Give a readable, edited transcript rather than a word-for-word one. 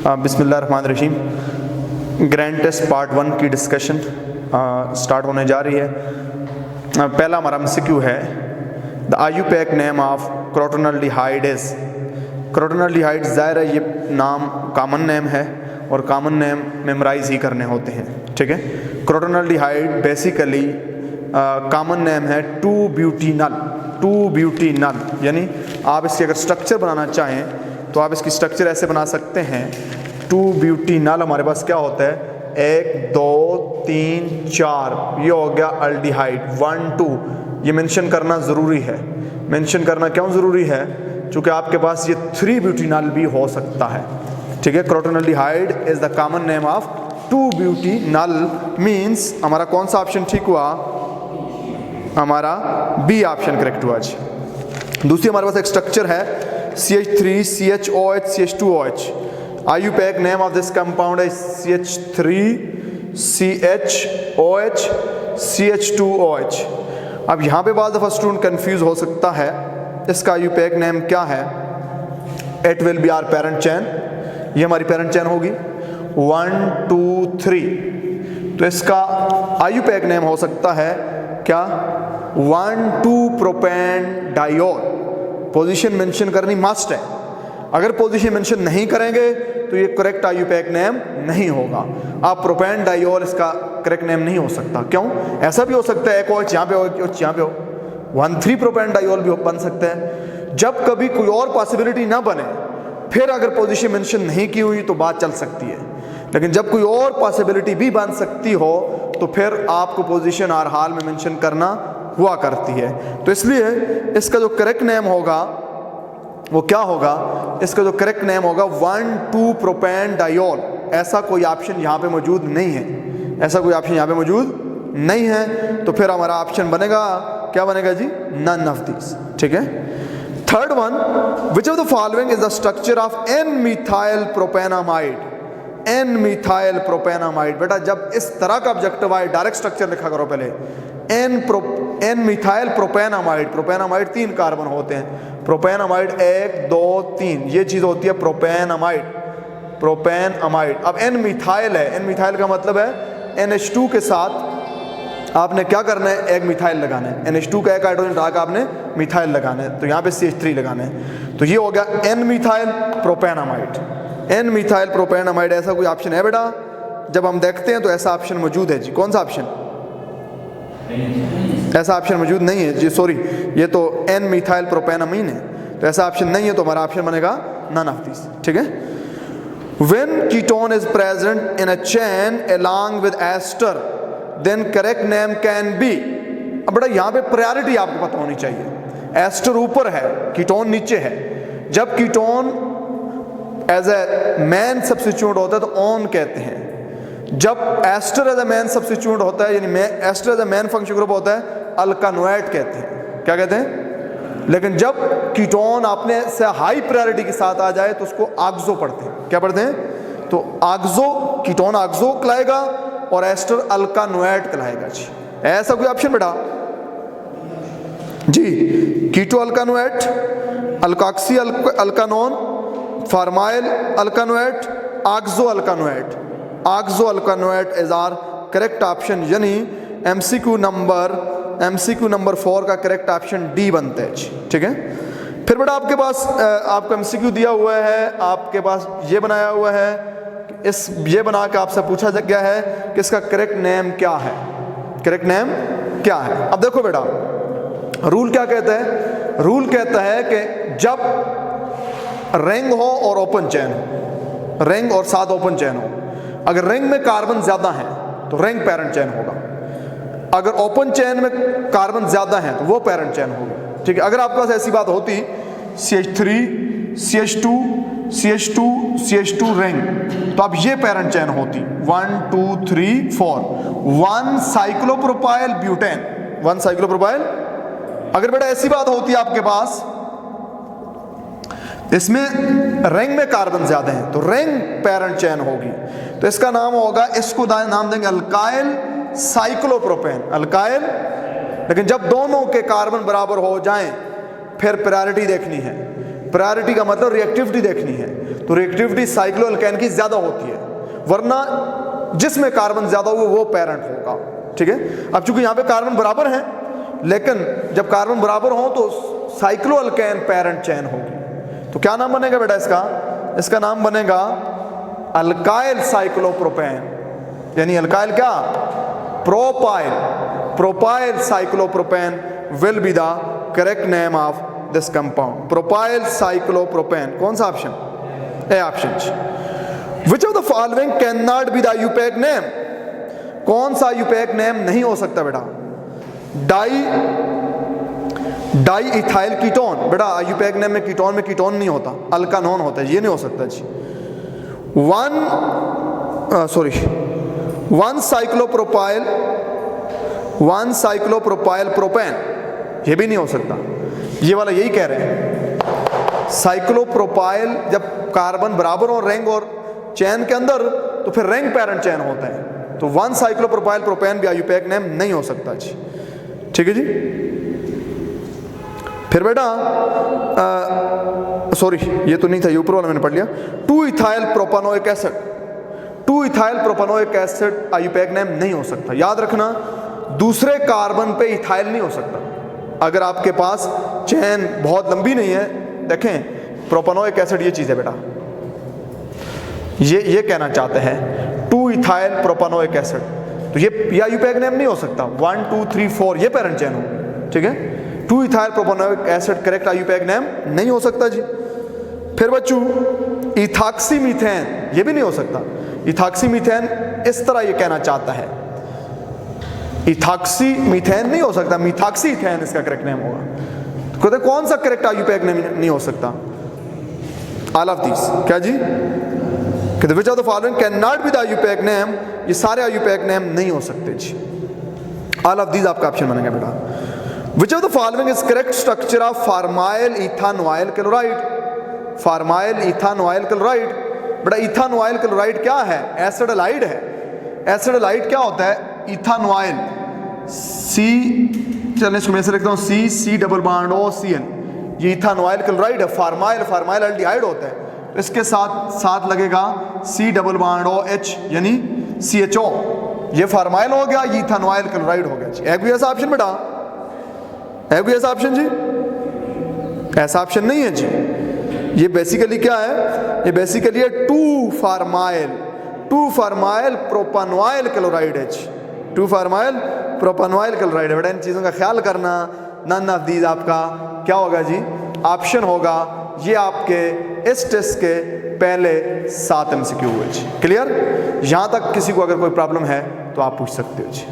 बिस्मिल्लाहिर्रहमानिर्रहीम। Grand test part 1 की discussion start होने जा रही है। पहला हमारा MCQ है, the IUPAC name of crotonaldehyde is. Crotonaldehyde ज़ाहिर है ये नाम कॉमन नेम है और कॉमन नेम मेमोराइज ही करने होते हैं, ठीक है। क्रोटोनल्डिहाइड बेसिकली कॉमन नेम है 2-ब्यूटेनॉल। 2-ब्यूटेनॉल यानी आप इसकी अगर स्ट्रक्चर बनाना चाहें तो आप इसकी स्ट्रक्चर ऐसे बना सकते हैं। 2-ब्यूटेनॉल हमारे पास क्या होता है, 1 2 3 4, ये हो गया अल्डिहाइड 1 2। ये मेंशन करना ज़रूरी है। मेंशन करना क्यों ज़रूरी है? क्योंकि आपके पास ये 3-ब्यूटेनॉल भी हो सकता है, ठीक है। Crotonaldehyde is the common name of two butanol. Means हमारा कौन सा ऑप्शन ठीक हुआ? हमारा बी ऑप्शन करेक्ट हुआ जी। दूसरी हमारे पास एक स्ट्रक्चर है CH3CHOH CH2OH। IUPAC name of this compound है CH3CHOH CH2OH। अब यहाँ पे बाद दफ़ा स्टूडेंट कंफ्यूज हो सकता है, इसका आयुपैक नेम क्या है? It will be our parent chain. ये हमारी पेरेंट चेन होगी 1 2 3। तो इसका आयुपैक नेम हो सकता है क्या? 1,2-प्रोपेन डायोल। पोजीशन मेंशन करनी मस्ट है। अगर पोजीशन मेंशन नहीं करेंगे तो ये करेक्ट आयुपैक नेम नहीं होगा। आप प्रोपेन डायोल इसका करेक्ट नेम नहीं हो सकता। क्यों? ऐसा भी हो सकता है एक OH यहाँ पे हो, एक OH यहाँ पे हो, 1,3-प्रोपेन डायोल भी बन सकता है। जब कभी कोई और पॉसिबिलिटी ना बने फिर अगर पोजीशन मेंशन नहीं की हुई तो बात चल सकती है, लेकिन जब कोई और पॉसिबिलिटी भी बन सकती हो तो फिर आपको पोजीशन हर हाल में मेंशन करना हुआ करती है। तो इसलिए इसका जो करेक्ट नेम होगा वो क्या होगा? इसका जो करेक्ट नेम होगा 1,2-प्रोपेन डायोल। ऐसा कोई ऑप्शन यहाँ पे मौजूद नहीं है। ऐसा कोई ऑप्शन यहाँ पे मौजूद नहीं है। तो फिर हमारा ऑप्शन बनेगा क्या बनेगा जी? नन ऑफ दिस, ठीक है। Third one, which of the following is the structure of N-methyl प्रोपेनामाइड। N-methyl प्रोपेनामाइड। बेटा जब इस तरह का ऑब्जेक्टिव आए डायरेक्ट स्ट्रक्चर लिखा करो पहले। N-methyl प्रोपेनामाइड। प्रोपेनामाइड 3 कार्बन होते हैं। प्रोपेनामाइड 1 2 3, ये चीज़ होती है प्रोपेनामाइड। प्रोपेनामाइड। अब N-methyl है। N-methyl का मतलब है NH2 के साथ आपने क्या करना है? एक मिथाइल लगाना है। NH2 का एक हाइड्रोजन हटा के आपने मिथाइल लगाना है, तो यहाँ पे CH3 लगाना है। तो ये हो गया N-methyl प्रोपेनामाइड। N-methyl प्रोपेनामाइड। ऐसा कोई ऑप्शन है बेटा? जब हम देखते हैं तो ऐसा ऑप्शन मौजूद है जी। कौन सा ऑप्शन? ऐसा ऑप्शन मौजूद नहीं है जी, सॉरी, ये तो N-methyl प्रोपेनामीन है, तो ऐसा ऑप्शन नहीं है। तो हमारा ऑप्शन बनेगा नन ऑफ दिस, ठीक है। When ketone is present in a chain along with ester, then correct name can be। अब बेटा यहाँ पे प्रायोरिटी आपको पता होनी चाहिए। एस्टर ऊपर है, कीटोन नीचे है। जब ketone as a main substituent होता है तो ऑन कहते हैं। जब ester as a main substituent होता है, यानी ester as a main function group होता है, अल्कानोएट कहते हैं। क्या कहते हैं? लेकिन जब कीटोन अपने से हाई प्रायोरिटी के साथ आ जाए तो उसको आक्सो पढ़ते हैं। क्या पढ़ते हैं? तो आक्सो, कीटोन आक्सो कहलाएगा और एस्टर अल्कानोएट कहलाएगा जी। ऐसा कोई ऑप्शन बेटा जी? कीटो अल्कानोएट, अल्काक्सी अल्कानोन, फार्माइल अल्कानोएट, आक्सो अल्कानोएट। आक्सो अल्कानोएट इज आर करेक्ट ऑप्शन, यानी MCQ नंबर 4 का करेक्ट ऑप्शन डी बनता है जी, ठीक है। फिर बेटा आपके पास आपको MCQ दिया हुआ है, आपके पास ये बनाया हुआ है, ये बना के आपसे पूछा गया है कि इसका करेक्ट नेम क्या है? करेक्ट नेम क्या है? अब देखो बेटा, रूल क्या कहता है? रूल कहता है कि जब रिंग हो और ओपन चेन हो, रिंग और साथ ओपन चेन हो, अगर रिंग में कार्बन ज्यादा है तो रिंग पेरेंट चेन होगा। अगर ओपन चेन में कार्बन ज्यादा है तो वो पेरेंट चेन होगा, ठीक है। अगर आपके पास ऐसी बात होती CH3 CH2 CH2 CH2 ring, तो अब ये पेरेंट चेन होती 1 2 3 4, 1 साइक्लोप्रोपाइल ब्यूटेन, 1 साइक्लोप्रोपाइल। अगर बेटा ऐसी बात होती आपके पास, इसमें रिंग में कार्बन ज्यादा है तो रिंग पेरेंट चेन होगी, तो इसका नाम होगा, इसको नाम देंगे अल्काइल साइक्लोप्रोपेन, अल्काइल। लेकिन जब दोनों के कार्बन बराबर हो जाएं फिर प्रायोरिटी देखनी है। प्रायोरिटी का मतलब रिएक्टिविटी देखनी है, तो रिएक्टिविटी साइक्लोअल्केन की ज्यादा होती है, वरना जिसमें कार्बन ज्यादा हुए वो पेरेंट होगा। ठीक है, अब चूंकि यहाँ पे कार्बन बराबर हैं, लेकिन जब कार्बन बराबर हो तो साइक्लोअल्केन पेरेंट चेन होगी। तो क्या नाम बनेगा बेटा इसका? इसका नाम बनेगा अल्काइल साइक्लोप्रोपेन, यानी अल्काइल क्या? Propyl. Propyl cyclopropane will be the correct name of this compound. Propyl cyclopropane, कौन सा option? A option. Which of the following can not be the IUPAC name? कौन सा यूपैक नेम नहीं हो सकता बेटा? डाई इथाइल कीटोन, बेटा यूपैक नेम में कीटोन नहीं होता, अल्कानोन होता है, ये नहीं हो सकता जी। वन साइक्लोप्रोपाइल प्रोपेन, ये भी नहीं हो सकता। ये वाला यही कह रहे हैं, साइक्लोप्रोपाइल जब कार्बन बराबर हो रिंग और चैन के अंदर तो फिर रिंग पेरेंट चैन होता है, तो वन साइक्लोप्रोपाइल प्रोपेन भी यूपैक नेम नहीं हो सकता जी। ठीक है जी। फिर बेटा ये तो नहीं था, ये ऊपर वाला मैंने पढ़ लिया। 2 ethyl propanoic acid, 2 ethyl propanoic acid IUPAC name नहीं हो सकता। याद रखना, दूसरे कार्बन पे इथाइल नहीं हो सकता। अगर आपके पास चेन बहुत लंबी नहीं है, देखें प्रोपानोइक एसिड ये चीज़ है बेटा, ये कहना चाहते हैं 2 इथाइल प्रोपानोइक एसिड, तो ये या यूपैक नेम नहीं हो सकता। 1 2 3 4 ये पेरेंट चेन हो। ठीक है, 2 ethyl propanoic acid correct IUPAC name नहीं हो सकता जी। फिर बच्चों इथाक्सी मीथेन, ये भी नहीं हो सकता। इथाक्सी मीथेन इस तरह ये कहना चाहता है, इथाक्सी मीथेन नहीं हो सकता, मिथाक्सी इथेन इसका करेक्ट नेम होगा। तो कौन सा करेक्ट यूपैक नेम नहीं हो सकता? All of this. क्या जी? Which of the following can not be the IUPAC name, ये सारे यूपैक नेम नहीं हो सकते जी। ऑल ऑफ दिस आपका ऑप्शन बनेगा बेटा। Which of the following is correct structure of formyl ethanoyl chloride? Formyl ethanoyl chloride, बेटा इथानोइल क्लोराइड क्या है? एसिडलाइड है। एसिडलाइड क्या होता है? इथानोइल, चलिए इसको मैं से लिखता हूँ C डबल बॉन्ड OCl, ये इथानोइल क्लोराइड है। फार्माइल एल्डिहाइड होता है, इसके साथ लगेगा C डबल बॉन्ड OH यानी CHO, ये फार्माइल हो गया, ये इथानोइल क्लोराइड हो गया जी। एक भी ऐसा ऑप्शन बेटा? एक भी ऐसा ऑप्शन जी? ऐसा ऑप्शन नहीं है जी। ये बेसिकली क्या है? ये बेसिकली है 2 फार्माइल प्रोपानोइल क्लोराइड है जी। 2 फार्माइल प्रोपानोइल क्लोराइड है बेटा। इन चीज़ों का ख्याल करना। नन ऑफ दीज आपका क्या होगा जी? ऑप्शन होगा। ये आपके इस टेस्ट के पहले 7 MCQ हुए जी। क्लियर? यहाँ तक किसी को अगर कोई प्रॉब्लम है तो आप पूछ सकते हो जी।